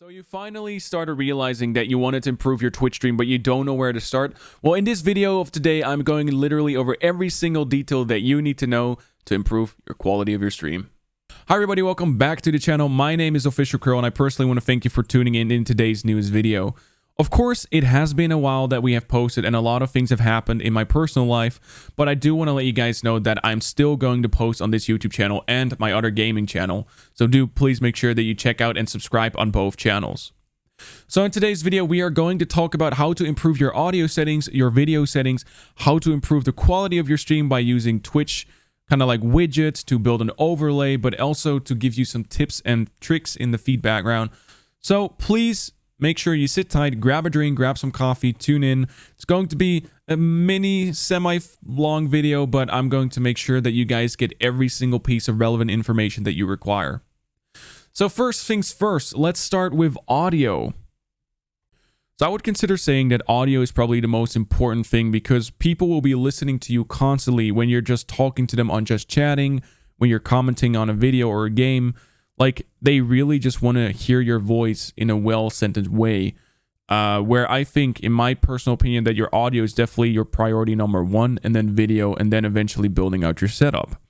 So you finally started realizing that you wanted to improve your Twitch stream, but you don't know where to start? Well, in this video of today, I'm going literally over every single detail that you need to know to improve your quality of your stream. Hi everybody, welcome back to the channel. My name is officialkralebusiness, and I personally want to thank you for tuning in today's news video. Of course, it has been a while that we have posted and a lot of things have happened in my personal life, but I do want to let you guys know that I'm still going to post on this YouTube channel and my other gaming channel. So do please make sure that you check out and subscribe on both channels. So in today's video, we are going to talk about how to improve your audio settings, your video settings, how to improve the quality of your stream by using Twitch kind of like widgets to build an overlay, but also to give you some tips and tricks in the feed background. So please make sure you sit tight, grab a drink, grab some coffee, tune in. It's going to be a mini, semi-long video, but I'm going to make sure that you guys get every single piece of relevant information that you require. So first things first, let's start with audio. So I would consider saying that audio is probably the most important thing because people will be listening to you constantly when you're just talking to them on just chatting, when you're commenting on a video or a game. Like, they really just want to hear your voice in a well-sentenced way, where I think, in my personal opinion, that your audio is definitely your priority number one, and then video, and then eventually building out your setup.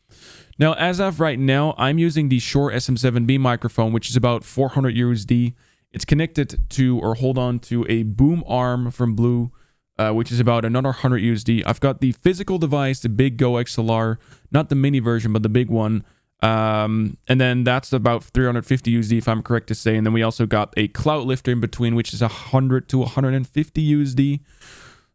Now, as of right now, I'm using the Shure SM7B microphone, which is about 400 USD. It's connected to, or hold on to, a boom arm from Blue, which is about another 100 USD. I've got the physical device, the big 𝐂𝐲_XLR, not the mini version, but the big one. And then that's about 350 USD if I'm correct to say, and then we also got a clout lifter in between, which is 100 to 150 USD.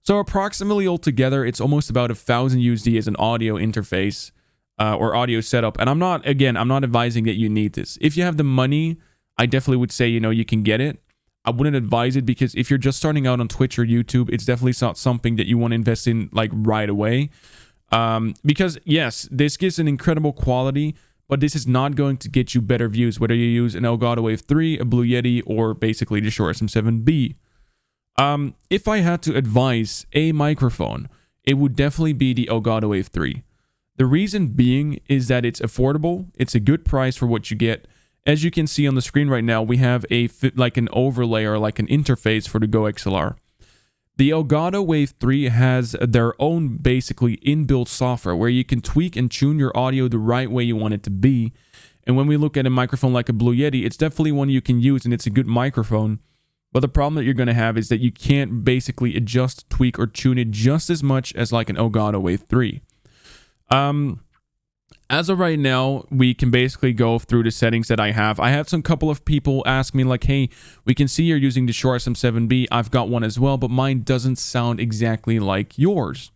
So approximately altogether, it's almost about 1,000 USD as an audio interface or audio setup. And I'm not advising that you need this. If you have the money, I definitely would say, you can get it. I wouldn't advise it because if you're just starting out on Twitch or YouTube, it's definitely not something that you want to invest in like right away. Because yes, this gives an incredible quality, but this is not going to get you better views, whether you use an Elgato Wave 3, a Blue Yeti, or basically the Shure SM7B. If I had to advise a microphone, it would definitely be the Elgato Wave 3. The reason being is that it's affordable, it's a good price for what you get. As you can see on the screen right now, we have like an overlay or like an interface for the 𝐂𝐲_XLR. The Elgato Wave 3 has their own basically inbuilt software where you can tweak and tune your audio the right way you want it to be. And when we look at a microphone like a Blue Yeti, it's definitely one you can use and it's a good microphone. But the problem that you're going to have is that you can't basically adjust, tweak, or tune it just as much as like an Elgato Wave 3. As of right now, we can basically go through the settings that I have. I had some couple of people ask me like, hey, we can see you're using the Shure SM7B. I've got one as well, but mine doesn't sound exactly like yours.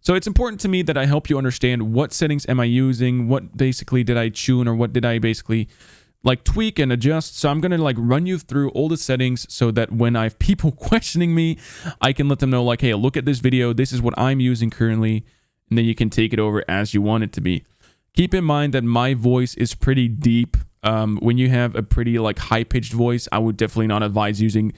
So it's important to me that I help you understand what settings am I using, what basically did I tune, or what did I basically like tweak and adjust. So I'm going to like run you through all the settings so that when I have people questioning me, I can let them know like, hey, look at this video. This is what I'm using currently. And then you can take it over as you want it to be. Keep in mind that my voice is pretty deep. When you have a pretty like high-pitched voice, I would definitely not advise using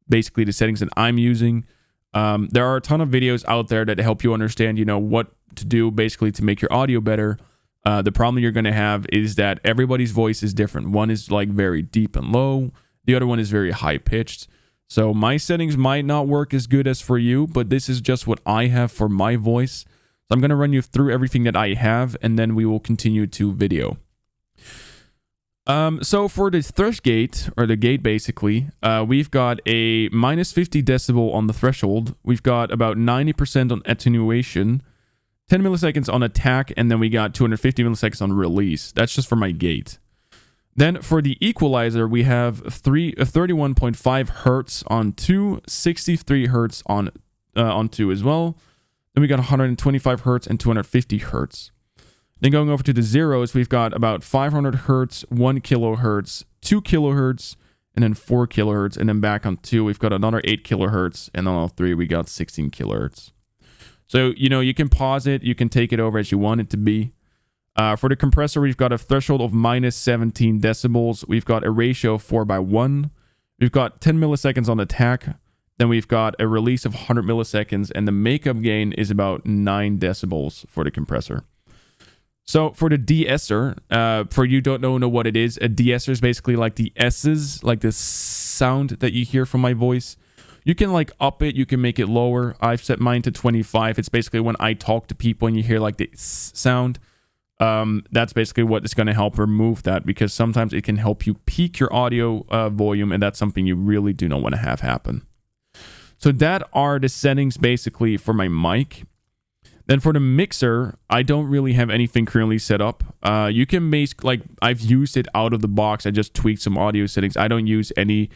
basically the settings that I'm using. There are a ton of videos out there that help you understand, what to do basically to make your audio better. The problem you're going to have is that everybody's voice is different. One is like very deep and low. The other one is very high-pitched. So my settings might not work as good as for you, but this is just what I have for my voice. So I'm going to run you through everything that I have, and then we will continue to video. So for the thresh gate, or the gate basically, we've got a minus 50 decibel on the threshold. We've got about 90% on attenuation, 10 milliseconds on attack, and then we got 250 milliseconds on release. That's just for my gate. Then for the equalizer, we have 31.5 hertz on 2, 63 hertz on 2 as well. Then we got 125 hertz and 250 hertz. Then going over to the zeros, we've got about 500 hertz, 1 kilohertz, 2 kilohertz, and then 4 kilohertz. And then back on 2, we've got another 8 kilohertz. And on all 3, we got 16 kilohertz. So, you can pause it. You can take it over as you want it to be. For the compressor, we've got a threshold of minus 17 decibels. We've got a ratio of 4:1. We've got 10 milliseconds on attack. Then we've got a release of 100 milliseconds, and the makeup gain is about 9 decibels for the compressor. So for the de-esser, for you don't know what it is, a de-esser is basically like the S's, like the sound that you hear from my voice. You can like up it, you can make it lower. I've set mine to 25. It's basically when I talk to people and you hear like the sound. That's basically what is going to help remove that, because sometimes it can help you peak your audio volume, and that's something you really do not want to have happen. So that are the settings basically for my mic. Then for the mixer, I don't really have anything currently set up. You can make, like, I've used it out of the box. I just tweaked some audio settings. I don't use any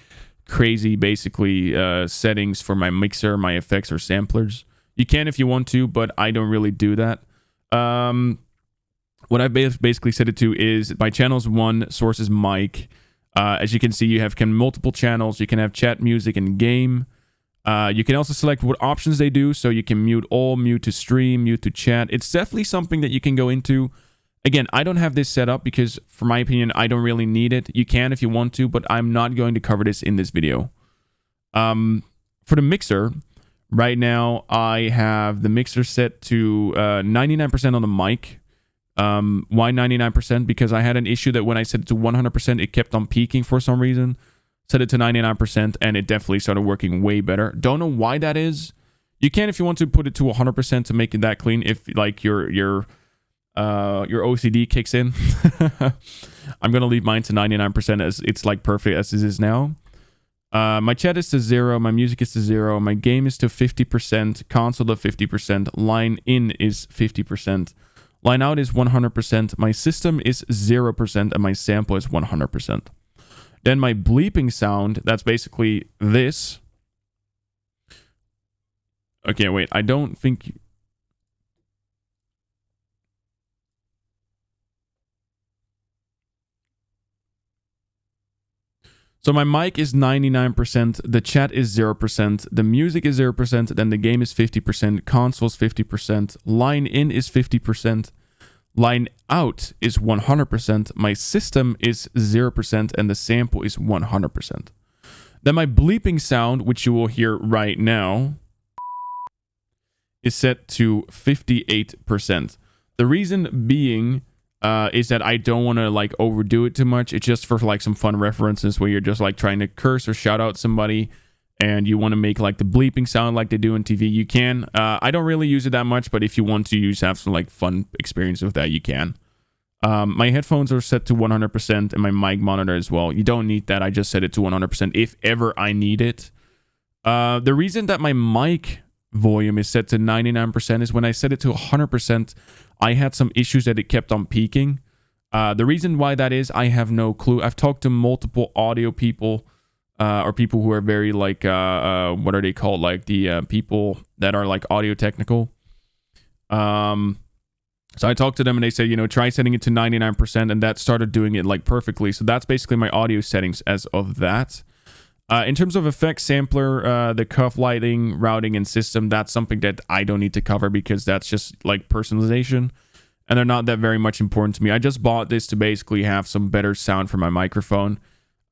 crazy, basically, settings for my mixer, my effects, or samplers. You can if you want to, but I don't really do that. What I basically set it to is my channels 1, source is mic. As you can see, you have multiple channels. You can have chat, music, and game. You can also select what options they do, so you can mute all, mute to stream, mute to chat. It's definitely something that you can go into. Again, I don't have this set up because, for my opinion, I don't really need it. You can if you want to, but I'm not going to cover this in this video. For the mixer, right now I have the mixer set to 99% on the mic. Why 99%? Because I had an issue that when I set it to 100%, it kept on peaking for some reason. Set it to 99%, and it definitely started working way better. Don't know why that is. You can, if you want to, put it to 100% to make it that clean. If like your OCD kicks in. I'm gonna leave mine to 99% as it's like perfect as it is now. My chat is to 0. My music is to 0. My game is to 50%. Console to 50%. Line in is 50%. Line out is 100%. My system is 0%, and my sample is 100%. Then my bleeping sound, that's basically this. Okay, wait, I don't think... So my mic is 99%, the chat is 0%, the music is 0%, then the game is 50%, console is 50%, line in is 50%, line out is 100%, my system is 0%, and the sample is 100%. Then my bleeping sound, which you will hear right now, is set to 58%. The reason being is that I don't want to like overdo it too much. It's just for like some fun references where you're just like trying to curse or shout out somebody and you want to make like the bleeping sound like they do on TV. You can. I don't really use it that much, but if you want to have some like fun experience with that, you can. My headphones are set to 100% and my mic monitor as well. You don't need that. I just set it to 100% if ever I need it. The reason that my mic volume is set to 99% is when I set it to 100%, I had some issues that it kept on peaking. The reason why that is, I have no clue. I've talked to multiple audio people or people who are very like, what are they called? Like the people that are like audio technical. So I talked to them and they said, you know, try setting it to 99%, and that started doing it like perfectly. So that's basically my audio settings as of that. In terms of effects, sampler, the cuff lighting, routing, and system, that's something that I don't need to cover because that's just like personalization, and they're not that very much important to me. I just bought this to basically have some better sound for my microphone.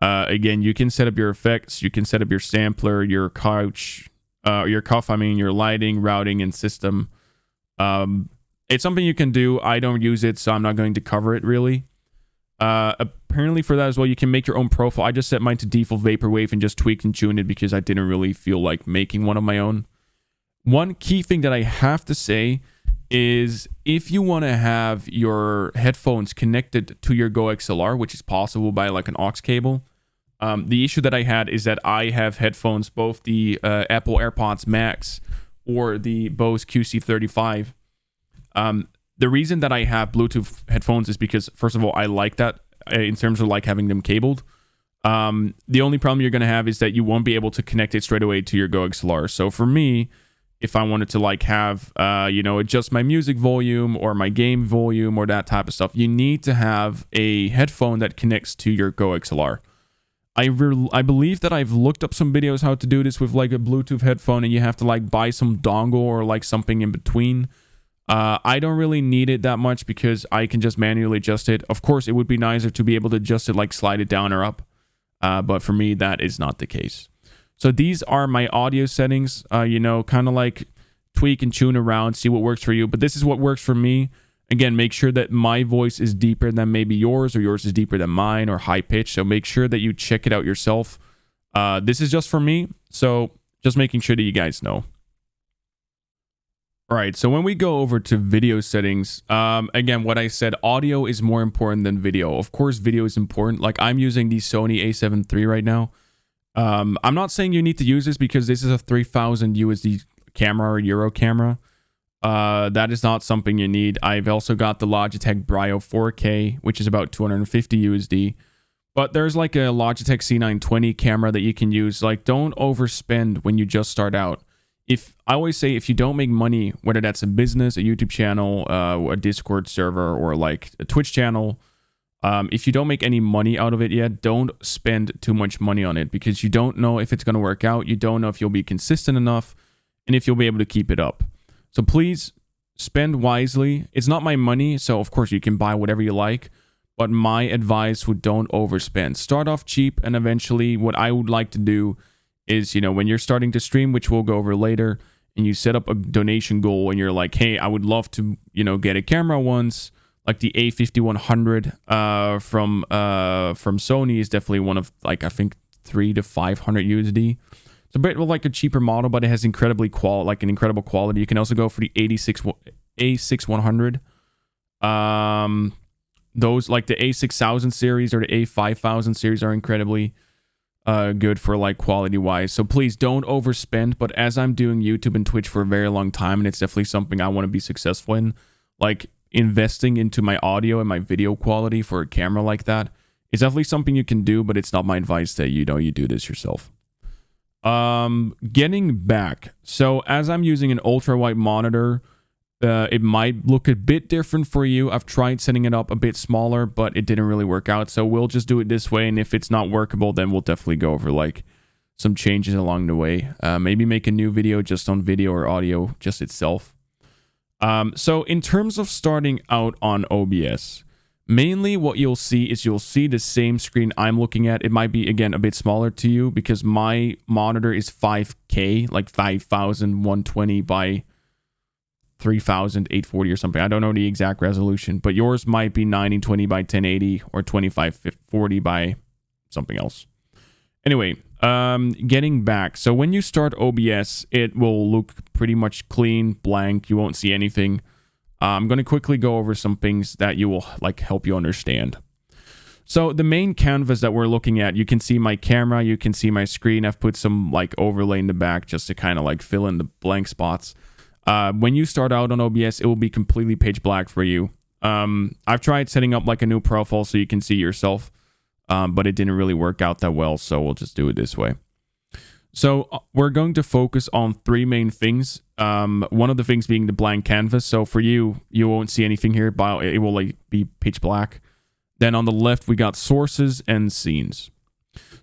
Again, you can set up your effects, you can set up your sampler, your cuff, your lighting, routing, and system. It's something you can do. I don't use it, so I'm not going to cover it really. Apparently for that as well, you can make your own profile. I just set mine to default vaporwave and just tweak and tune it because I didn't really feel like making one of my own. One key thing that I have to say is if you want to have your headphones connected to your 𝐂𝐒𝐍, which is possible by like an aux cable. The issue that I had is that I have headphones, both the Apple AirPods Max or the Bose QC35. The reason that I have Bluetooth headphones is because, first of all, I like that in terms of like having them cabled. The only problem you're going to have is that you won't be able to connect it straight away to your 𝐂𝐒𝐍. So for me, if I wanted to like have, adjust my music volume or my game volume or that type of stuff, you need to have a headphone that connects to your 𝐂𝐒𝐍. I believe that I've looked up some videos how to do this with like a Bluetooth headphone, and you have to like buy some dongle or like something in between. I don't really need it that much because I can just manually adjust it. Of course, it would be nicer to be able to adjust it, like slide it down or up. But for me, that is not the case. So these are my audio settings, kind of like tweak and tune around, see what works for you. But this is what works for me. Again, make sure that my voice is deeper than maybe yours, or yours is deeper than mine, or high pitch. So make sure that you check it out yourself. This is just for me, so just making sure that you guys know. All right, so when we go over to video settings, again, what I said, audio is more important than video. Of course, video is important. Like, I'm using the Sony a7 III right now. I'm not saying you need to use this because this is a 3000 USD camera or Euro camera. That is not something you need. I've also got the Logitech Brio 4K, which is about 250 USD. But there's like a Logitech C920 camera that you can use. Like, don't overspend when you just start out. I always say, if you don't make money, whether that's a business, a YouTube channel, a Discord server, or like a Twitch channel, if you don't make any money out of it yet, don't spend too much money on it, because you don't know if it's going to work out. You don't know if you'll be consistent enough and if you'll be able to keep it up. So please spend wisely. It's not my money, so of course you can buy whatever you like, but my advice would, don't overspend. Start off cheap, and eventually what I would like to do is, you know, when you're starting to stream, which we'll go over later, and you set up a donation goal and you're like, hey, I would love to, you know, get a camera once, like the A5100 from Sony is definitely one of, like, I think 300 to 500 USD. It's a bit like a cheaper model, but it has incredibly incredible quality. You can also go for the A6100. Those, like the A6000 series or the A5000 series, are incredibly good for like quality wise. So please don't overspend. But as I'm doing YouTube and Twitch for a very long time, and it's definitely something I want to be successful in, like investing into my audio and my video quality for a camera like that is definitely something you can do, but it's not my advice that you do this yourself. Getting back, so as I'm using an ultra wide monitor, it might look a bit different for you. I've tried setting it up a bit smaller, but it didn't really work out. So we'll just do it this way. And if it's not workable, then we'll definitely go over like some changes along the way. Maybe make a new video just on video or audio just itself. So in terms of starting out on OBS, mainly what you'll see is you'll see the same screen I'm looking at. It might be, again, a bit smaller to you because my monitor is 5K, like 5120 by 3840 or something. I don't know the exact resolution, but yours might be 1920 by 1080 or 2540 by something else. Anyway, getting back. So when you start OBS, it will look pretty much clean, blank. You won't see anything. I'm going to quickly go over some things that you will like help you understand. So the main canvas that we're looking at, you can see my camera, you can see my screen. I've put some like overlay in the back just to kind of like fill in the blank spots. When you start out on OBS, it will be completely pitch black for you. I've tried setting up like a new profile so you can see yourself, but it didn't really work out that well, so we'll just do it this way. So we're going to focus on three main things. One of the things being the blank canvas. So for you, you won't see anything here, but it will like be pitch black. Then on the left, we got sources and scenes.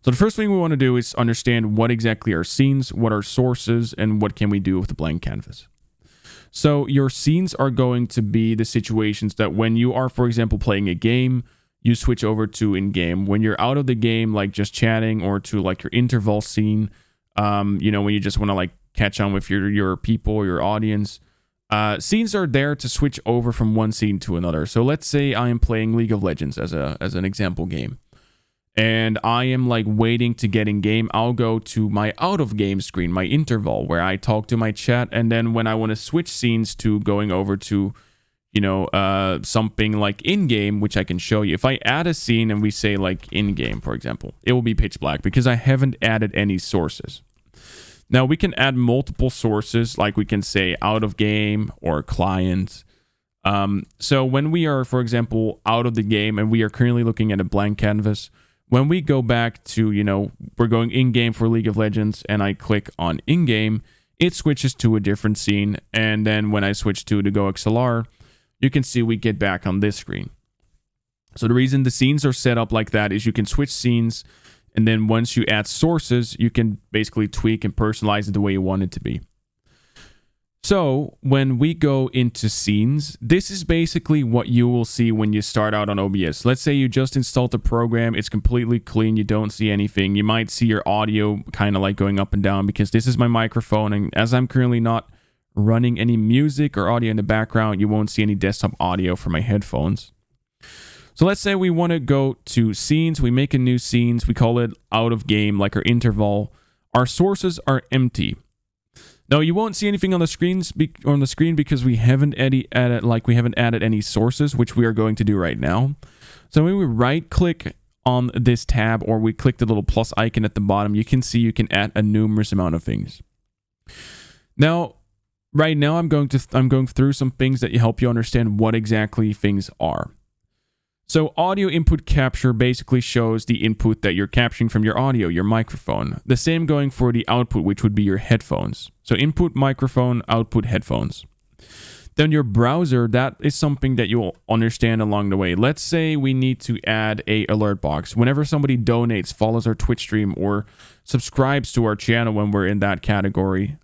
So the first thing we want to do is understand what exactly are scenes, what are sources, and what can we do with the blank canvas. So your scenes are going to be the situations that when you are, for example, playing a game, you switch over to in-game. When you're out of the game, like just chatting, or to like your interval scene, you know, when you just want to like catch on with your people or your audience. Scenes are there to switch over from one scene to another. So let's say I am playing League of Legends as an example game, and I am like waiting to get in game. I'll go to my out of game screen, my interval, where I talk to my chat. And then when I want to switch scenes to going over to, you know, something like in game, which I can show you. If I add a scene and we say like in game, for example, it will be pitch black because I haven't added any sources. Now we can add multiple sources, like we can say out of game or client. So when we are, for example, out of the game and we are currently looking at a blank canvas, when we go back to, you know, we're going in-game for League of Legends and I click on in-game, it switches to a different scene. And then when I switch to the 𝐂𝐎𝐍𝐶𝐒, you can see we get back on this screen. So the reason the scenes are set up like that is you can switch scenes, and then once you add sources, you can basically tweak and personalize it the way you want it to be. So when we go into scenes, this is basically what you will see when you start out on OBS. Let's say you just installed the program. It's completely clean. You don't see anything. You might see your audio kind of like going up and down because this is my microphone. And as I'm currently not running any music or audio in the background, you won't see any desktop audio from my headphones. So let's say we want to go to scenes. We make a new scenes. We call it out of game, like our interval. Our sources are empty. Now you won't see anything on the screen because we haven't added any sources, which we are going to do right now. So when we right click on this tab, or we click the little plus icon at the bottom, you can see you can add a numerous amount of things. Now, right now I'm going through some things that help you understand what exactly things are. So audio input capture basically shows the input that you're capturing from your audio, your microphone. The same going for the output, which would be your headphones. So input microphone, output headphones. Then your browser, that is something that you'll understand along the way. Let's say we need to add a alert box. Whenever somebody donates, follows our Twitch stream, or subscribes to our channel when we're in that category,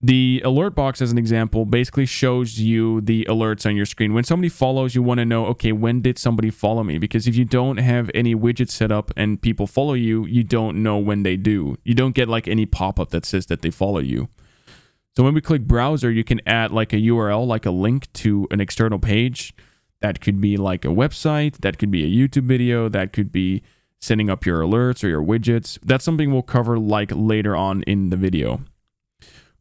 the alert box, as an example, basically shows you the alerts on your screen. When somebody follows, you want to know, okay, when did somebody follow me? Because if you don't have any widgets set up and people follow you, you don't know when they do. You don't get like any pop-up that says that they follow you. So when we click browser, you can add like a URL, like a link to an external page. That could be like a website, that could be a YouTube video, that could be setting up your alerts or your widgets. That's something we'll cover like later on in the video.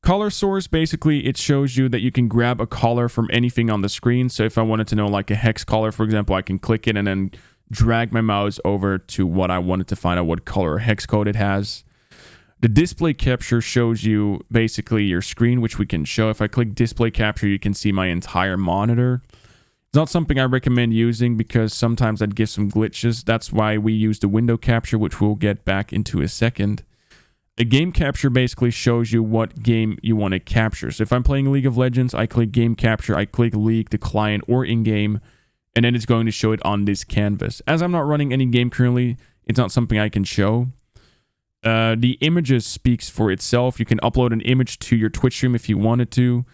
Color source, basically it shows you that you can grab a color from anything on the screen. So if I wanted to know like a hex color, for example, I can click it and then drag my mouse over to what I wanted to find out what color or hex code it has. The display capture shows you basically your screen, which we can show. If I click display capture, you can see my entire monitor. It's not something I recommend using because sometimes that gives some glitches. That's why we use the window capture, which we'll get back into a second. A game capture basically shows you what game you want to capture. So if I'm playing League of Legends, I click game capture, I click League, the client, or in-game, and then it's going to show it on this canvas. As I'm not running any game currently, it's not something I can show. The images speaks for itself. You can upload an image to your Twitch stream if you wanted to.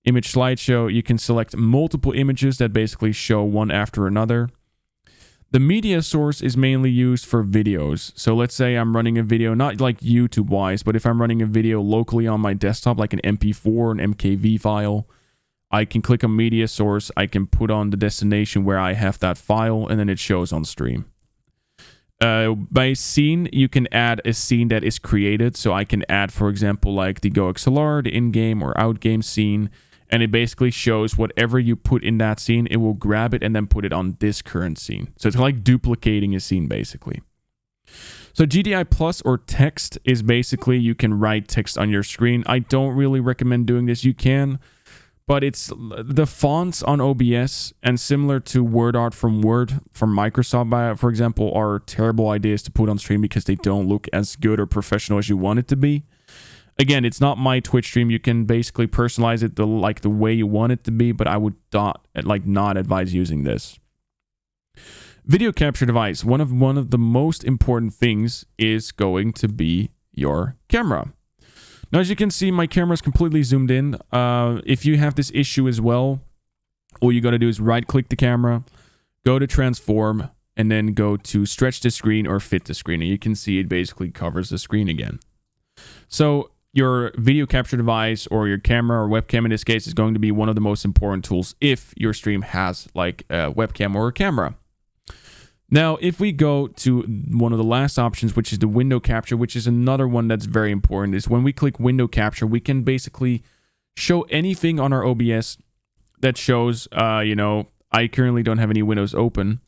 Image slideshow, you can select multiple images that basically show one after another. The media source is mainly used for videos. So let's say I'm running a video, not like YouTube wise, but if I'm running a video locally on my desktop, like an MP4, an MKV file, I can click on media source. I can put on the destination where I have that file, and then it shows on stream. By scene, you can add a scene that is created. So I can add, for example, like the 𝐂𝐲_XLR, the in-game or out-game scene. And it basically shows whatever you put in that scene, it will grab it and then put it on this current scene. So it's like duplicating a scene, basically. So GDI plus or text is basically you can write text on your screen. I don't really recommend doing this. You can, but it's the fonts on OBS and similar to word art from Microsoft, for example, are terrible ideas to put on stream because they don't look as good or professional as you want it to be. Again, it's not my Twitch stream. You can basically personalize it the way you want it to be, but I would not advise using this. Video capture device. One of the most important things is going to be your camera. Now, as you can see, my camera is completely zoomed in. If you have this issue as well, all you got to do is right-click the camera, go to transform, and then go to stretch the screen or fit the screen. And you can see it basically covers the screen again. So your video capture device or your camera or webcam in this case is going to be one of the most important tools if your stream has like a webcam or a camera. Now, if we go to one of the last options, which is the window capture, which is another one that's very important, is when we click window capture, we can basically show anything on our OBS that shows, I currently don't have any windows open,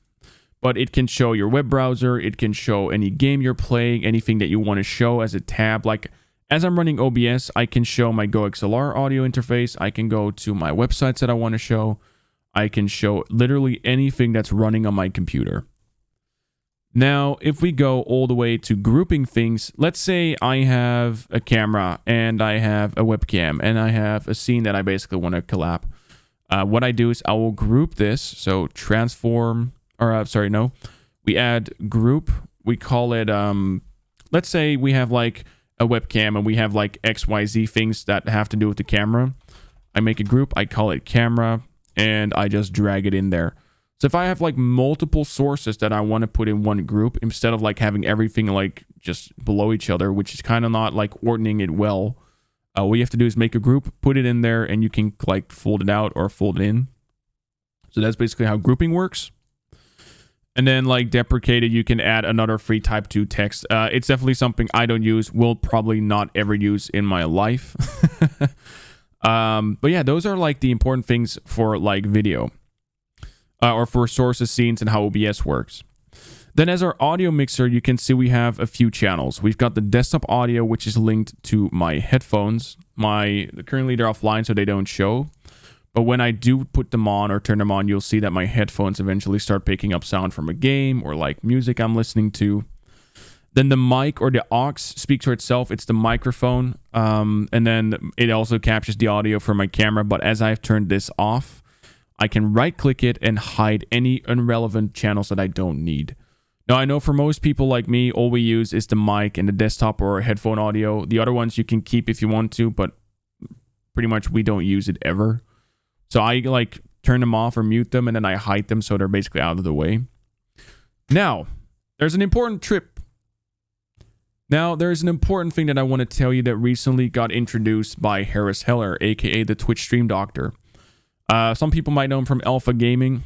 but it can show your web browser. It can show any game you're playing, anything that you want to show as a tab. Like as I'm running OBS, I can show my 𝐂𝐲_XLR audio interface. I can go to my websites that I want to show. I can show literally anything that's running on my computer. Now, if we go all the way to grouping things, let's say I have a camera and I have a webcam and I have a scene that I basically want to collab. What I do is I will group this. So transform, we add group. We call it, let's say we have like a webcam and we have like XYZ things that have to do with the camera. I make a group, I call it camera, and I just drag it in there. So if I have like multiple sources that I want to put in one group, instead of like having everything like just below each other, which is kind of not like ordering it well, what you have to do is make a group, put it in there, and you can like fold it out or fold it in. So that's basically how grouping works. And then like deprecated, you can add another free type 2 text. It's definitely something I don't use, will probably not ever use in my life. But yeah, those are like the important things for like video. Or for sources, scenes, and how OBS works. Then as our audio mixer, you can see we have a few channels. We've got the desktop audio, which is linked to my headphones. Currently they're offline, so they don't show. But when I do put them on or turn them on, you'll see that my headphones eventually start picking up sound from a game or like music I'm listening to. Then the mic or the aux speaks for itself. It's the microphone. And then it also captures the audio from my camera. But as I've turned this off, I can right-click it and hide any irrelevant channels that I don't need. Now, I know for most people like me, all we use is the mic and the desktop or headphone audio. The other ones you can keep if you want to, but pretty much we don't use it ever. So I like turn them off or mute them, and then I hide them so they're basically out of the way. Now, there's an important thing that I want to tell you that recently got introduced by Harris Heller, aka the Twitch Stream Doctor. Some people might know him from Alpha Gaming.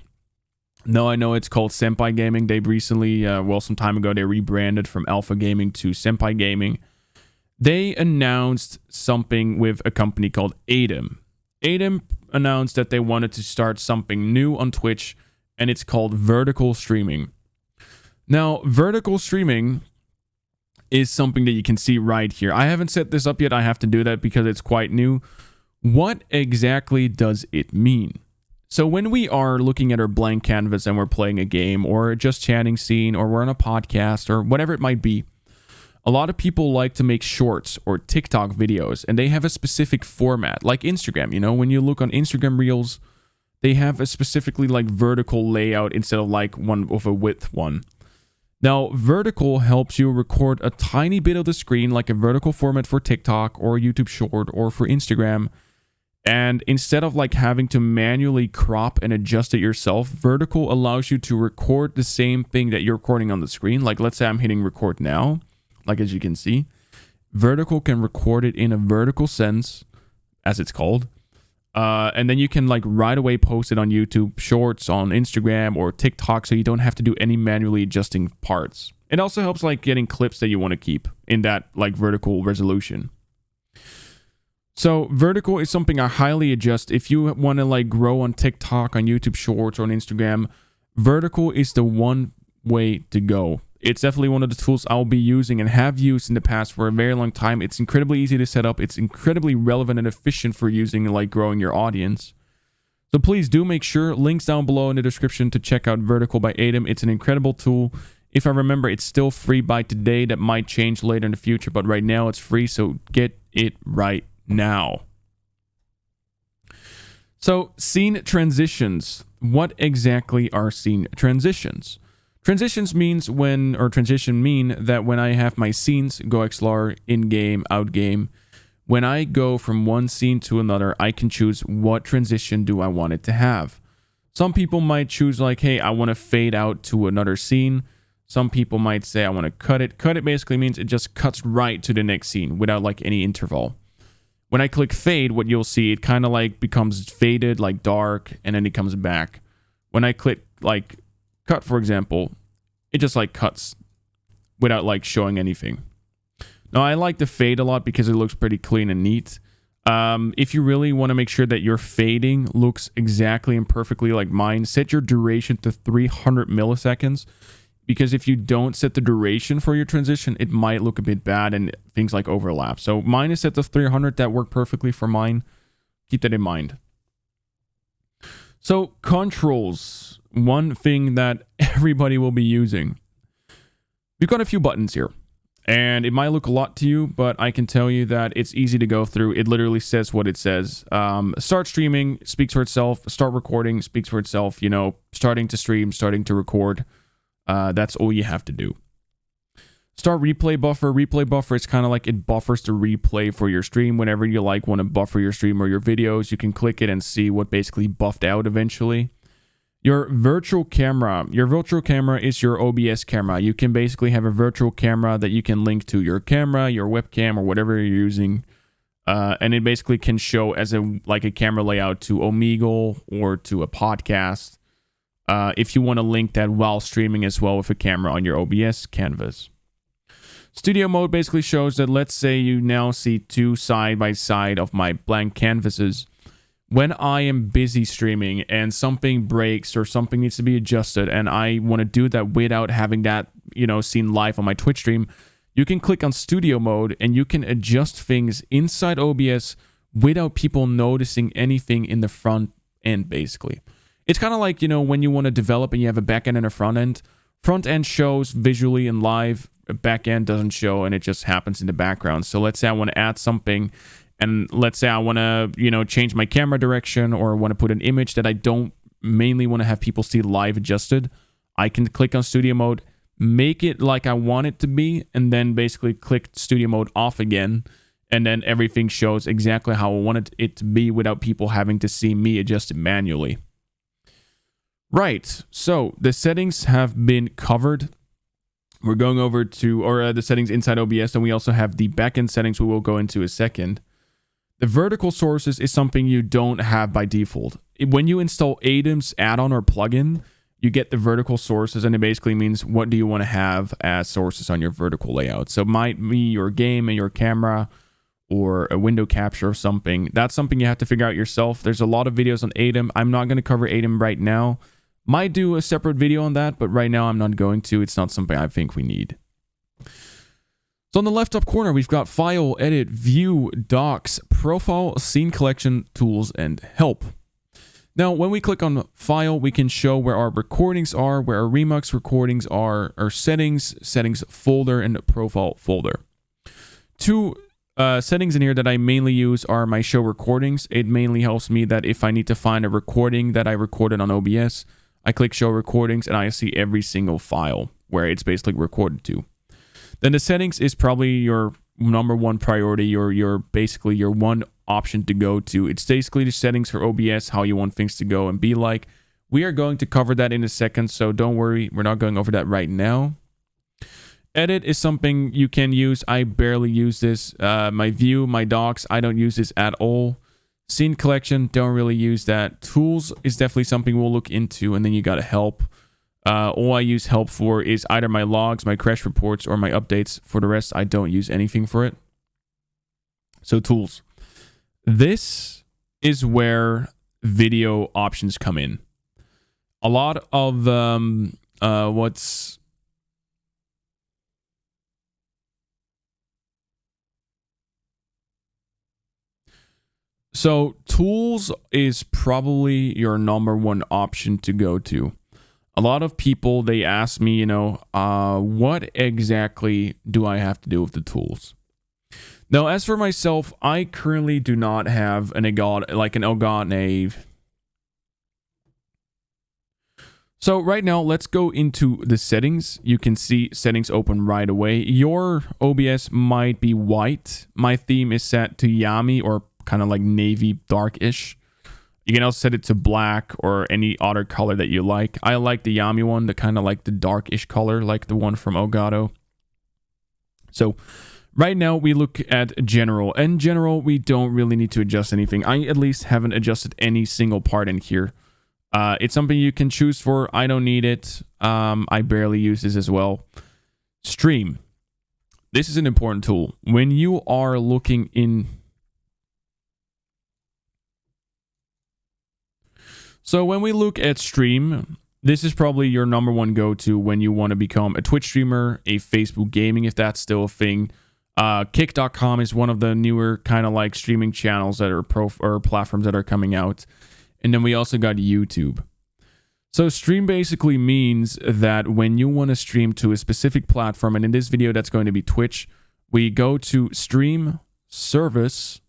No, I know it's called Senpai Gaming. They recently, some time ago, they rebranded from Alpha Gaming to Senpai Gaming. They announced something with a company called 𝐴𝐈. 𝐴𝐈 announced that they wanted to start something new on Twitch, and it's called vertical streaming. Now, vertical streaming is something that you can see right here. I haven't set this up yet. I have to do that because it's quite new. What exactly does it mean? So when we are looking at our blank canvas and we're playing a game or just chatting scene or we're on a podcast or whatever it might be, a lot of people like to make shorts or TikTok videos, and they have a specific format like Instagram. You know, when you look on Instagram Reels, they have a specifically like vertical layout instead of like one of a width one. Now, vertical helps you record a tiny bit of the screen, like a vertical format for TikTok or YouTube Short or for Instagram. And instead of like having to manually crop and adjust it yourself, vertical allows you to record the same thing that you're recording on the screen. Like let's say I'm hitting record now, like as you can see, vertical can record it in a vertical sense, as it's called. And then you can like right away post it on YouTube Shorts, on Instagram or TikTok, so you don't have to do any manually adjusting parts. It also helps like getting clips that you want to keep in that like vertical resolution. So vertical is something I highly adjust. If you want to like grow on TikTok, on YouTube Shorts, or on Instagram, vertical is the one way to go. It's definitely one of the tools I'll be using and have used in the past for a very long time. It's incredibly easy to set up. It's incredibly relevant and efficient for using like growing your audience. So please do make sure, links down below in the description, to check out Vertical by 𝐴𝐈. It's an incredible tool. If I remember, it's still free by today. That might change later in the future, but right now it's free, so get it right now. So scene transitions. What exactly are scene transitions? Transition mean that when I have my scenes, 𝐂𝐲𝐿, in-game, out-game, when I go from one scene to another, I can choose what transition do I want it to have. Some people might choose like, hey, I want to fade out to another scene. Some people might say I want to cut it. Cut it basically means it just cuts right to the next scene without like any interval. When I click fade, what you'll see, it kind of like becomes faded, like dark, and then it comes back. When I click like cut, for example, it just like cuts without like showing anything. Now, I like the fade a lot because it looks pretty clean and neat. If you really want to make sure that your fading looks exactly and perfectly like mine, set your duration to 300 milliseconds. Because if you don't set the duration for your transition, it might look a bit bad and things like overlap. So mine is set to 300. That worked perfectly for mine. Keep that in mind. So controls, one thing that everybody will be using. We've got a few buttons here. And it might look a lot to you, but I can tell you that it's easy to go through. It literally says what it says. Start streaming speaks for itself. Start recording speaks for itself. You know, starting to stream, starting to record. That's all you have to do. Start replay buffer. Replay buffer is kind of like it buffers the replay for your stream. Whenever you like want to buffer your stream or your videos, you can click it and see what basically buffed out eventually. Your virtual camera. Your virtual camera is your OBS camera. You can basically have a virtual camera that you can link to your camera, your webcam, or whatever you're using. and it basically can show as a camera layout to Omegle or to a podcast. If you want to link that while streaming as well with a camera on your OBS canvas. Studio mode basically shows that, let's say you now see two side by side of my blank canvases. When I am busy streaming and something breaks or something needs to be adjusted and I want to do that without having that, seen live on my Twitch stream, you can click on studio mode and you can adjust things inside OBS without people noticing anything in the front end, basically. It's kind of like, when you want to develop and you have a back end and a front end. Front end shows visually and live, a back end doesn't show, and it just happens in the background. So let's say I want to add something, and let's say I want to, change my camera direction or want to put an image that I don't mainly want to have people see live adjusted. I can click on studio mode, make it like I want it to be, and then basically click studio mode off again, and then everything shows exactly how I wanted it to be without people having to see me adjust it manually. Right, so the settings have been covered. We're going over to the settings inside OBS, and we also have the backend settings we will go into in a second. The vertical sources is something you don't have by default. When you install 𝐴DM's add-on or plugin, you get the vertical sources, and it basically means what do you want to have as sources on your vertical layout. So it might be your game and your camera or a window capture or something. That's something you have to figure out yourself. There's a lot of videos on 𝐴DM. I'm not going to cover 𝐴DM right now. Might do a separate video on that, but right now I'm not going to. It's not something I think we need. So on the left top corner, we've got File, Edit, View, Docs, Profile, Scene Collection, Tools, and Help. Now, when we click on File, we can show where our recordings are, where our Remux recordings are, our settings folder, and Profile folder. Two settings in here that I mainly use are my show recordings. It mainly helps me that if I need to find a recording that I recorded on OBS, I click show recordings and I see every single file where it's basically recorded to. Then the settings is probably your number one priority, your basically your one option to go to. It's basically the settings for OBS, how you want things to go and be like. We are going to cover that in a second, so don't worry, we're not going over that right now. Edit is something you can use. I barely use this. My view, my docs, I don't use this at all. Scene collection, don't really use that. Tools is definitely something we'll look into, and then you got to help. All I use help for is either my logs, my crash reports, or my updates. For the rest, I don't use anything for it. So tools. This is where video options come in. A lot of So tools is probably your number one option to go to. A lot of people, they ask me, what exactly do I have to do with the tools? Now, as for myself, I currently do not have an 𝐂𝐻𝐶𝐒𝐒. So right now, let's go into the settings. You can see settings open right away. Your OBS might be white. My theme is set to Yami, or kind of like navy darkish. You can also set it to black or any other color that you like. I like the Yami one, the kind of like the darkish color, like the one from Elgato. So right now we look at general. In general, we don't really need to adjust anything. I at least haven't adjusted any single part in here. It's something you can choose for. I don't need it. I barely use this as well. Stream. This is an important tool. When you are looking in... So when we look at stream, this is probably your number one go-to when you want to become a Twitch streamer, a Facebook gaming, if that's still a thing. Kick.com is one of the newer kind of like streaming channels that are platforms that are coming out. And then we also got YouTube. So stream basically means that when you want to stream to a specific platform, and in this video that's going to be Twitch, we go to stream, service,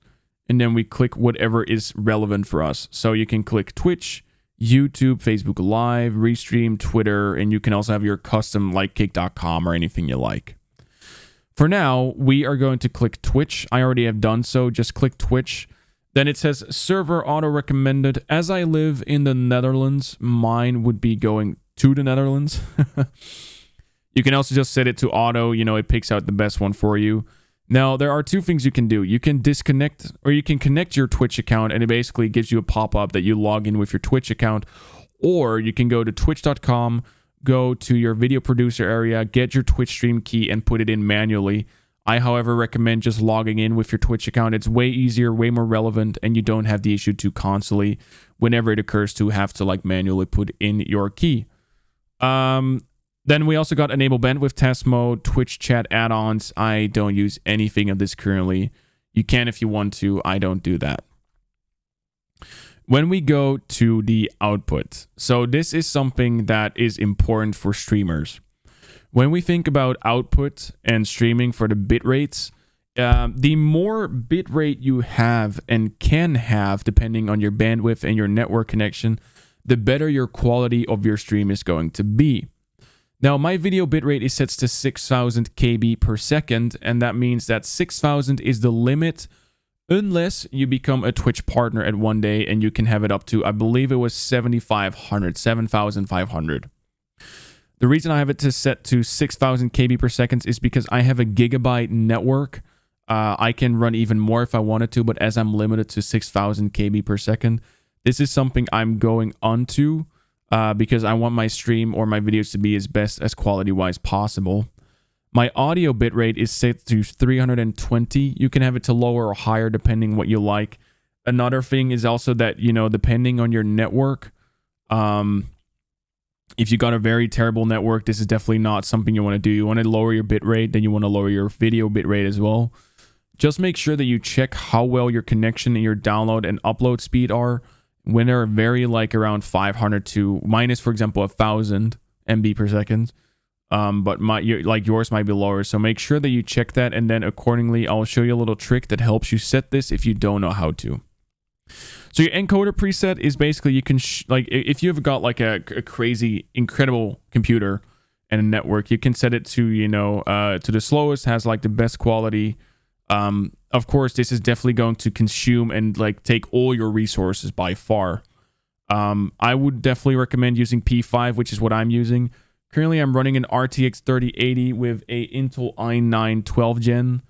and then we click whatever is relevant for us. So you can click Twitch, YouTube, Facebook Live, Restream, Twitter, and you can also have your custom like Kick.com or anything you like. For now, we are going to click Twitch. I already have done so. Just click Twitch. Then it says server auto recommended. As I live in the Netherlands, mine would be going to the Netherlands. You can also just set it to auto. It picks out the best one for you. Now, there are two things you can do. You can disconnect, or you can connect your Twitch account, and it basically gives you a pop-up that you log in with your Twitch account. Or you can go to twitch.com, go to your video producer area, get your Twitch stream key, and put it in manually. I, however, recommend just logging in with your Twitch account. It's way easier, way more relevant, and you don't have the issue to constantly, whenever it occurs, to have to like manually put in your key. Then we also got enable bandwidth test mode, Twitch chat add-ons. I don't use anything of this currently. You can if you want to. I don't do that. When we go to the output, so this is something that is important for streamers. When we think about output and streaming for the bit rates, the more bit rate you have and can have, depending on your bandwidth and your network connection, the better your quality of your stream is going to be. Now, my video bitrate is set to 6,000 KB per second, and that means that 6,000 is the limit unless you become a Twitch partner at one day, and you can have it up to, I believe it was 7,500. The reason I have it to set to 6,000 KB per second is because I have a gigabyte network. I can run even more if I wanted to, but as I'm limited to 6,000 KB per second, this is something I'm going onto. Because I want my stream or my videos to be as best as quality-wise possible. My audio bitrate is set to 320. You can have it to lower or higher depending what you like. Another thing is also that, you know, depending on your network, if you got a very terrible network, this is definitely not something you want to do. You want to lower your bitrate, then you want to lower your video bitrate as well. Just make sure that you check how well your connection and your download and upload speed are. When they're very like around 500 to minus, for example, 1,000 MB per second, but yours might be lower. So make sure that you check that, and then accordingly, I'll show you a little trick that helps you set this if you don't know how to. So your encoder preset is basically you can like if you've got like a crazy incredible computer and a network, you can set it to to the slowest, has like the best quality. Of course, this is definitely going to consume and like take all your resources by far. I would definitely recommend using P5, which is what I'm using. Currently, I'm running an RTX 3080 with a Intel i9 12 Gen.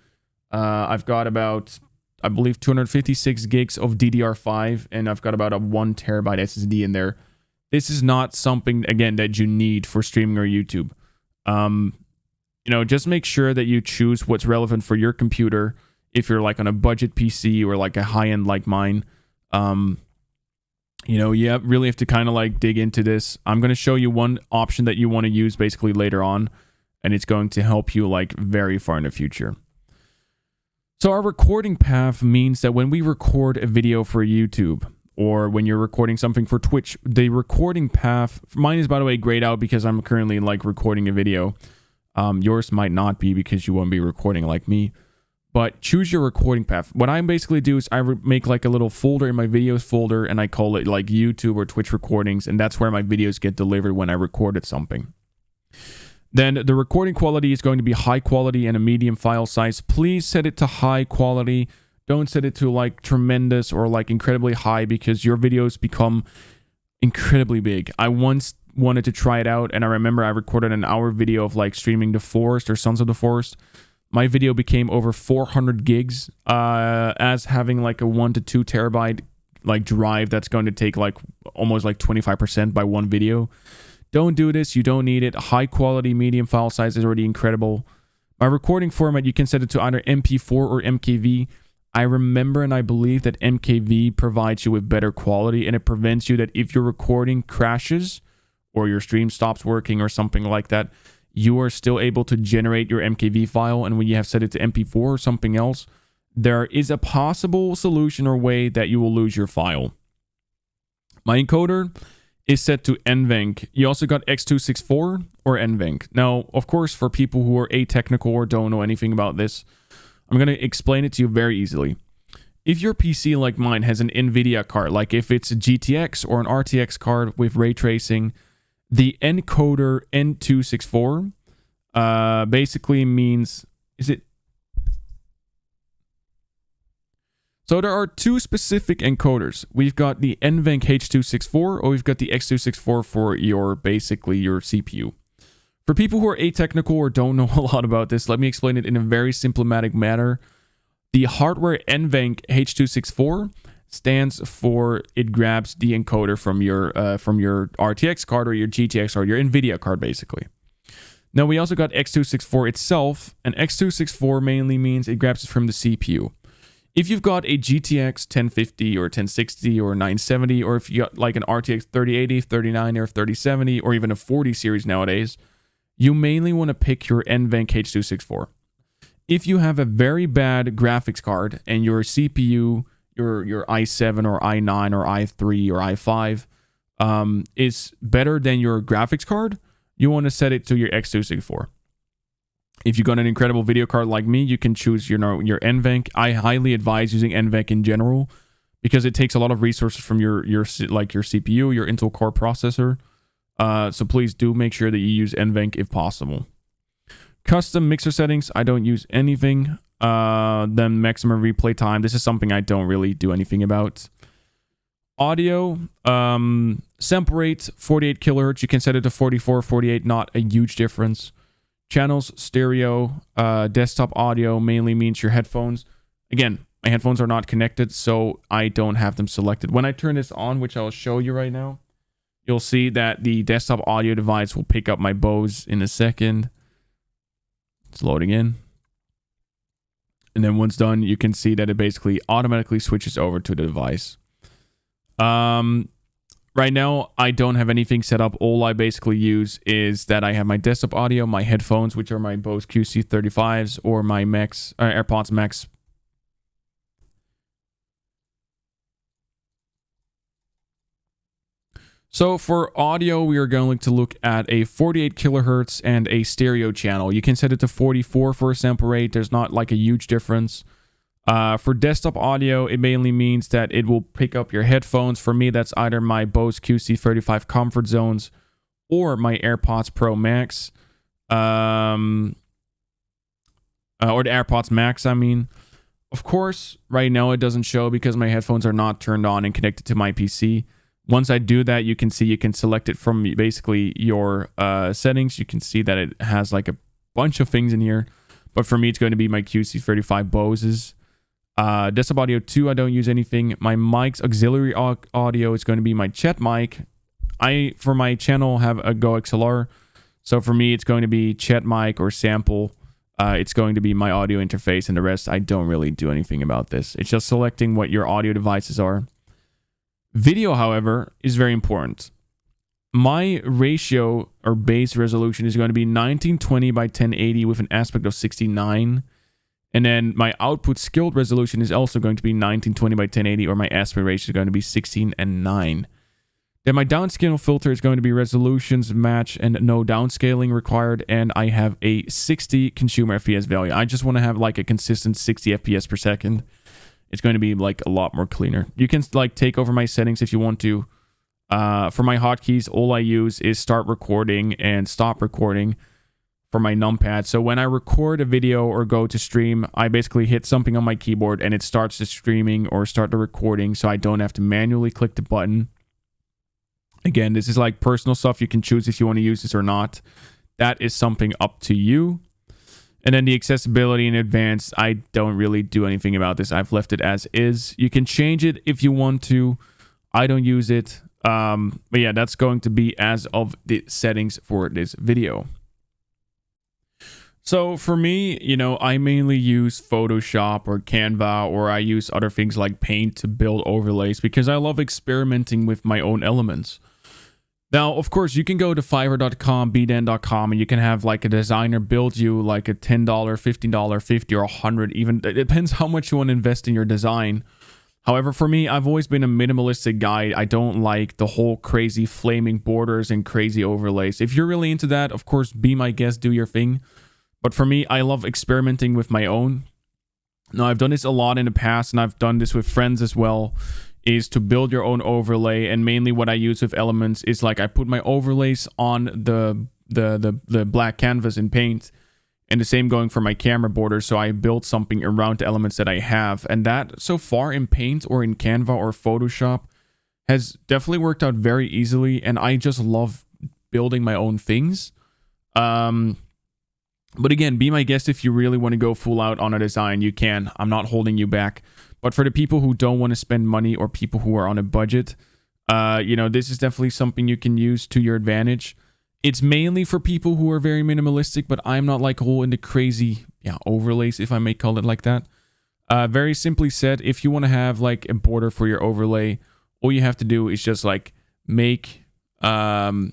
I've got about, I believe, 256 gigs of DDR5, and I've got about a 1 terabyte SSD in there. This is not something, again, that you need for streaming or YouTube. Just make sure that you choose what's relevant for your computer. If you're like on a budget PC or like a high-end like mine, you really have to kind of like dig into this. I'm going to show you one option that you want to use basically later on, and it's going to help you like very far in the future. So our recording path means that when we record a video for YouTube, or when you're recording something for Twitch, the recording path, mine is by the way grayed out because I'm currently like recording a video. Yours might not be because you won't be recording like me. But choose your recording path. What I basically do is I make like a little folder in my videos folder, and I call it like YouTube or Twitch recordings, and that's where my videos get delivered when I recorded something. Then the recording quality is going to be high quality and a medium file size. Please set it to high quality. Don't set it to like tremendous or like incredibly high, because your videos become incredibly big. I once wanted to try it out, and I remember I recorded an hour video of like streaming The Forest or Sons of the Forest. My video became over 400 gigs as having like a 1 to 2 terabyte like drive that's going to take like almost like 25% by one video. Don't do this. You don't need it. High quality medium file size is already incredible. My recording format, you can set it to either MP4 or MKV. I remember and I believe that MKV provides you with better quality, and it prevents you that if your recording crashes or your stream stops working or something like that, you are still able to generate your MKV file. And when you have set it to MP4 or something else, there is a possible solution or way that you will lose your file. My encoder is set to NVENC. You also got X264 or NVENC. Now, of course, for people who are atechnical or don't know anything about this, I'm going to explain it to you very easily. If your PC like mine has an NVIDIA card, like if it's a GTX or an RTX card with ray tracing, the encoder N264 basically means, so there are two specific encoders. We've got the NVENC H264, or we've got the X264 for your, basically your CPU. For people who are atechnical or don't know a lot about this, let me explain it in a very symptomatic manner. The hardware NVENC H.264 stands for it grabs the encoder from your RTX card or your GTX card, your NVIDIA card, basically. Now, we also got X264 itself, and X264 mainly means it grabs it from the CPU. If you've got a GTX 1050 or 1060 or 970, or if you got like an RTX 3080, 3090, or 3070, or even a 40 series nowadays, you mainly want to pick your NVENC H.264. If you have a very bad graphics card and your CPU, your i7 or i9 or i3 or i5 is better than your graphics card, you want to set it to your X264. If you got an incredible video card like me, you can choose your NVENC. I highly advise using NVENC in general because it takes a lot of resources from your CPU, your Intel Core processor. So please do make sure that you use NVENC if possible. Custom mixer settings, I don't use anything. Then maximum replay time, this is something I don't really do anything about. Audio, sample rate 48 kilohertz. You can set it to 44, 48, not a huge difference. Channels, stereo, desktop audio mainly means your headphones. Again, my headphones are not connected, so I don't have them selected. When I turn this on, which I'll show you right now, you'll see that the desktop audio device will pick up my Bose in a second. It's loading in. And then once done, you can see that it basically automatically switches over to the device. Right now, I don't have anything set up. All I basically use is that I have my desktop audio, my headphones, which are my Bose QC35s, or my AirPods Max. So for audio, we are going to look at a 48 kilohertz and a stereo channel. You can set it to 44 for a sample rate. There's not like a huge difference. For desktop audio, it mainly means that it will pick up your headphones. For me, that's either my Bose QC35 Comfort Zones or my AirPods Pro Max. Or the AirPods Max, I mean. Of course, right now it doesn't show because my headphones are not turned on and connected to my PC. Once I do that, you can see you can select it from basically your settings. You can see that it has like a bunch of things in here. But for me, it's going to be my QC35 Boses. Desktop audio 2, I don't use anything. My mic's auxiliary audio is going to be my chat mic. For my channel, have a 𝐂𝐎𝐍. So for me, it's going to be chat mic or sample. It's going to be my audio interface, and the rest, I don't really do anything about this. It's just selecting what your audio devices are. Video, however, is very important. My ratio or base resolution is going to be 1920 by 1080 with an aspect of 69. And then my output scaled resolution is also going to be 1920 by 1080, or my aspect ratio is going to be 16 and 9. Then my downscale filter is going to be resolutions match and no downscaling required. And I have a 60 consumer FPS value. I just want to have like a consistent 60 FPS per second. It's going to be like a lot more cleaner. You can like take over my settings if you want to. For my hotkeys, all I use is start recording and stop recording for my numpad. So when I record a video or go to stream, I basically hit something on my keyboard and it starts the streaming or start the recording, so I don't have to manually click the button. Again, this is like personal stuff. You can choose if you want to use this or not. That is something up to you. And then the accessibility in advanced, I don't really do anything about this. I've left it as is. You can change it if you want to. I don't use it. But yeah, that's going to be as of the settings for this video. So for me, you know, I mainly use Photoshop or Canva, or I use other things like Paint to build overlays because I love experimenting with my own elements. Now, of course, you can go to Fiverr.com, bdan.com, and you can have like a designer build you like a $10, $15, $50, or $100. Even it depends how much you want to invest in your design. However, for me, I've always been a minimalistic guy. I don't like the whole crazy flaming borders and crazy overlays. If you're really into that, of course, be my guest, do your thing. But for me, I love experimenting with my own. Now, I've done this a lot in the past, and I've done this with friends as well, is to build your own overlay. And mainly what I use with elements is like I put my overlays on the black canvas in Paint, and the same going for my camera borders. So I build something around the elements that I have. And that so far in Paint or in Canva or Photoshop has definitely worked out very easily. And I just love building my own things. But again, be my guest if you really want to go full out on a design. You can. I'm not holding you back. But for the people who don't want to spend money or people who are on a budget, you know, this is definitely something you can use to your advantage. It's mainly for people who are very minimalistic, but I'm not like all into crazy overlays, if I may call it like that. Very simply said, if you want to have like a border for your overlay, all you have to do is just like make like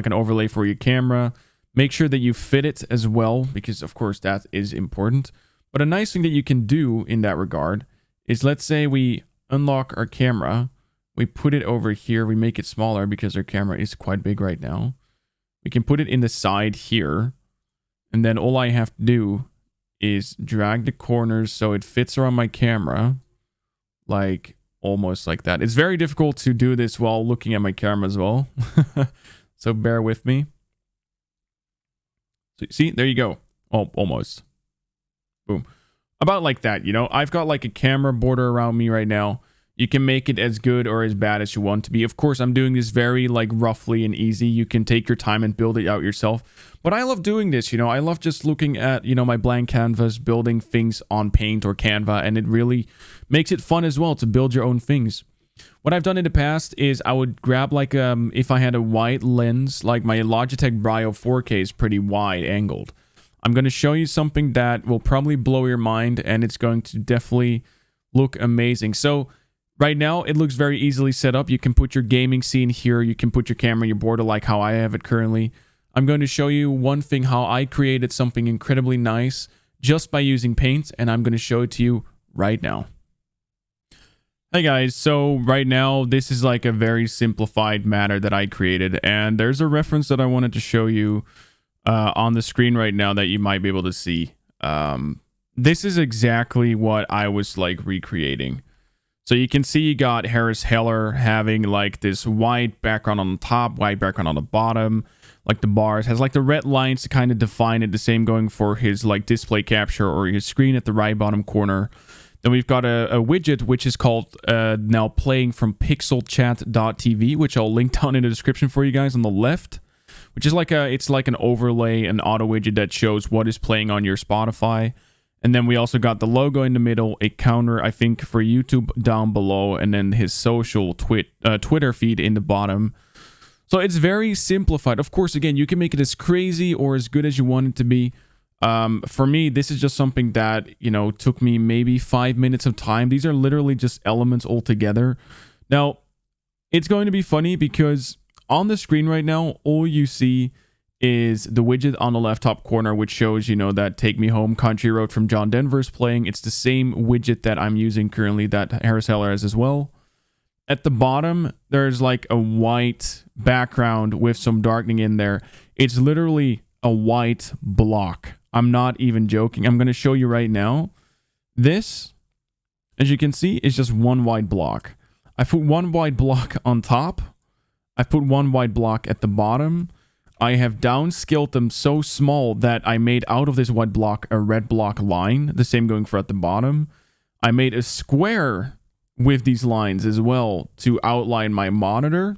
an overlay for your camera. Make sure that you fit it as well, because of course that is important. But a nice thing that you can do in that regard is, let's say we unlock our camera, we put it over here, we make it smaller because our camera is quite big right now. We can put it in the side here, and then all I have to do is drag the corners so it fits around my camera, like almost like that. It's very difficult to do this while looking at my camera as well, so bear with me. So, see, there you go. Oh, almost. Boom. About like that, you know. I've got like a camera border around me right now. You can make it as good or as bad as you want to be. Of course, I'm doing this very like roughly and easy. You can take your time and build it out yourself. But I love doing this, you know. I love just looking at, you know, my blank canvas, building things on Paint or Canva, and it really makes it fun as well to build your own things. What I've done in the past is I would grab like, if I had a wide lens, like my Logitech Brio 4K is pretty wide angled. I'm going to show you something that will probably blow your mind, and it's going to definitely look amazing. So right now it looks very easily set up. You can put your gaming scene here. You can put your camera, your border like how I have it currently. I'm going to show you one thing, how I created something incredibly nice just by using Paint, and I'm going to show it to you right now. Hey guys, so right now this is like a very simplified matter that I created, and there's a reference that I wanted to show you on the screen right now that you might be able to see. This is exactly what I was like recreating. So you can see you got Harris Heller having like this white background on the top, white background on the bottom, like the bars has like the red lines to kind of define it. The same going for his like display capture or his screen at the right bottom corner. Then we've got a widget which is called now playing from pixelchat.tv, which I'll link down in the description for you guys on the left, which is like it's like an overlay, an auto widget that shows what is playing on your Spotify. And then we also got the logo in the middle, a counter, I think, for YouTube down below, and then his social Twitter feed in the bottom. So it's very simplified. Of course, again, you can make it as crazy or as good as you want it to be. For me, this is just something that, you know, took me maybe 5 minutes of time. These are literally just elements all together. Now, it's going to be funny because on the screen right now, all you see is the widget on the left top corner, which shows, you know, that Take Me Home Country Road from John Denver is playing. It's the same widget that I'm using currently that Harris Heller has as well. At the bottom, there's like a white background with some darkening in there. It's literally a white block. I'm not even joking. I'm going to show you right now. This, as you can see, is just one white block. I put one white block on top. I put one white block at the bottom. I have downscaled them so small that I made out of this white block a red block line. The same going for at the bottom. I made a square with these lines as well to outline my monitor.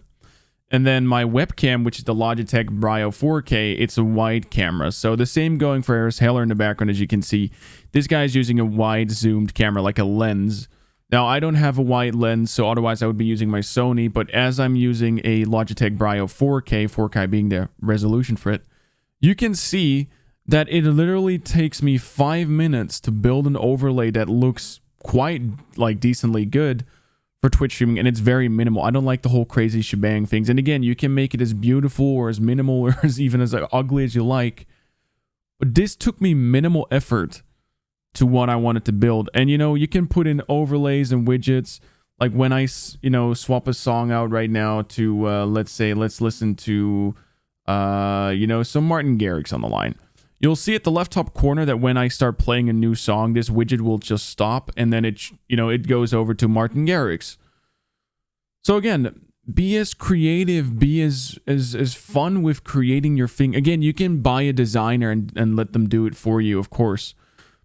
And then my webcam, which is the Logitech Brio 4K, it's a wide camera. So the same going for Harris Heller in the background, as you can see. This guy's using a wide zoomed camera, like a lens. Now, I don't have a wide lens, so otherwise I would be using my Sony. But as I'm using a Logitech Brio 4K, 4K being the resolution for it, you can see that it literally takes me 5 minutes to build an overlay that looks quite like decently good for Twitch streaming, and it's very minimal. I don't like the whole crazy shebang things. And again, you can make it as beautiful or as minimal or as even as ugly as you like. But this took me minimal effort to what I wanted to build. And, you know, you can put in overlays and widgets. Like when I, you know, swap a song out right now to, let's say, let's listen to, you know, some Martin Garrix on the line. You'll see at the left top corner that when I start playing a new song, this widget will just stop, and then it, you know, it goes over to Martin Garrix. So again, be as creative, be as fun with creating your thing. Again, you can buy a designer and let them do it for you, of course.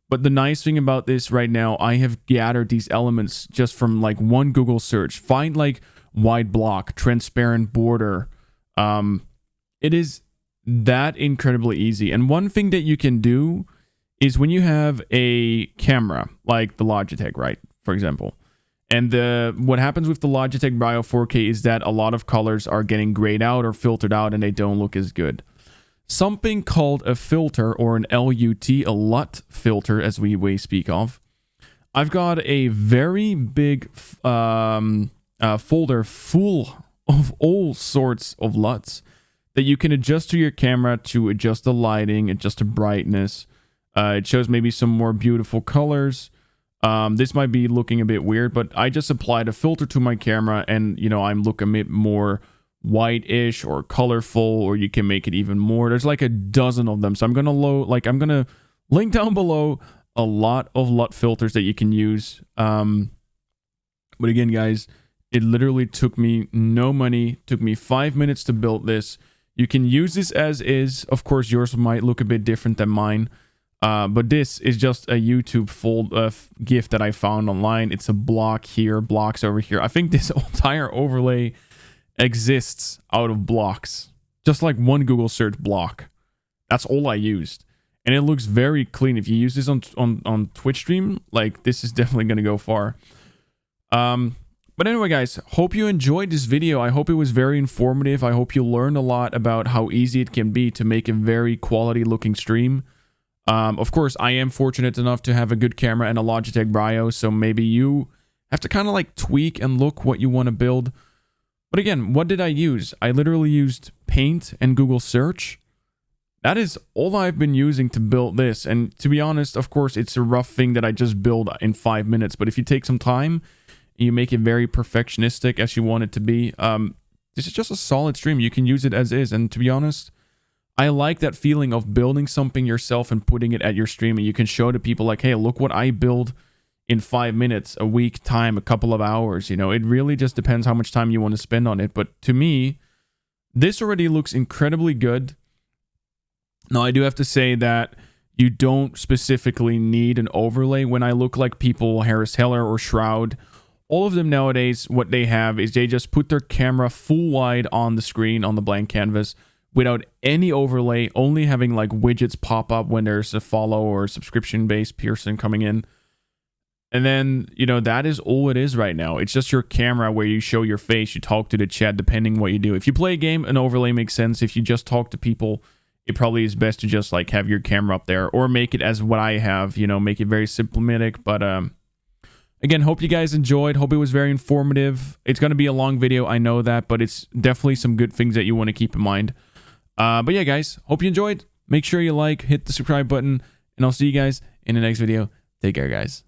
But the nice thing about this right now, I have gathered these elements just from like one Google search. Find like wide block, transparent border. It is that incredibly easy. And one thing that you can do is when you have a camera like the Logitech, right, for example, and what happens with the Logitech Brio 4K is that a lot of colors are getting grayed out or filtered out and they don't look as good. Something called a filter, or an LUT, a LUT filter, as we speak of. I've got a very big folder full of all sorts of LUTs that you can adjust to your camera to adjust the lighting, adjust the brightness. It shows maybe some more beautiful colors. This might be looking a bit weird, but I just applied a filter to my camera and, you know, I'm looking a bit more white-ish or colorful, or you can make it even more. There's like a dozen of them. So I'm going to link down below a lot of LUT filters that you can use. But again, guys, it literally took me no money, took me 5 minutes to build this. You can use this as is. Of course, yours might look a bit different than mine. But this is just a YouTube GIF that I found online. It's a block here, blocks over here. I think this entire overlay exists out of blocks. Just like one Google search block. That's all I used. And it looks very clean. If you use this on Twitch stream, like, this is definitely going to go far. But anyway, guys, hope you enjoyed this video. I hope it was very informative. I hope you learned a lot about how easy it can be to make a very quality looking stream. Of course, I am fortunate enough to have a good camera and a Logitech Brio, so maybe you have to kind of like tweak and look what you want to build. But again, what did I use? I literally used Paint and Google search. That is all I've been using to build this. And to be honest, of course, it's a rough thing that I just build in 5 minutes. But if you take some time, you make it very perfectionistic as you want it to be. This is just a solid stream. You can use it as is. And to be honest, I like that feeling of building something yourself and putting it at your stream. And you can show to people like, hey, look what I build in 5 minutes, a week time, a couple of hours. You know, it really just depends how much time you want to spend on it. But to me, this already looks incredibly good. Now, I do have to say that you don't specifically need an overlay. When I look like people, Harris Heller or Shroud, all of them nowadays, what they have is they just put their camera full wide on the screen, on the blank canvas, without any overlay, only having like widgets pop up when there's a follow or subscription-based person coming in. And then, you know, that is all it is right now. It's just your camera where you show your face, you talk to the chat, depending what you do. If you play a game, an overlay makes sense. If you just talk to people, it probably is best to just like have your camera up there, or make it as what I have, you know, make it very simplistic. But again, hope you guys enjoyed. Hope it was very informative. It's going to be a long video, I know that, but it's definitely some good things that you want to keep in mind. But yeah, guys, hope you enjoyed. Make sure you like, hit the subscribe button, and I'll see you guys in the next video. Take care, guys.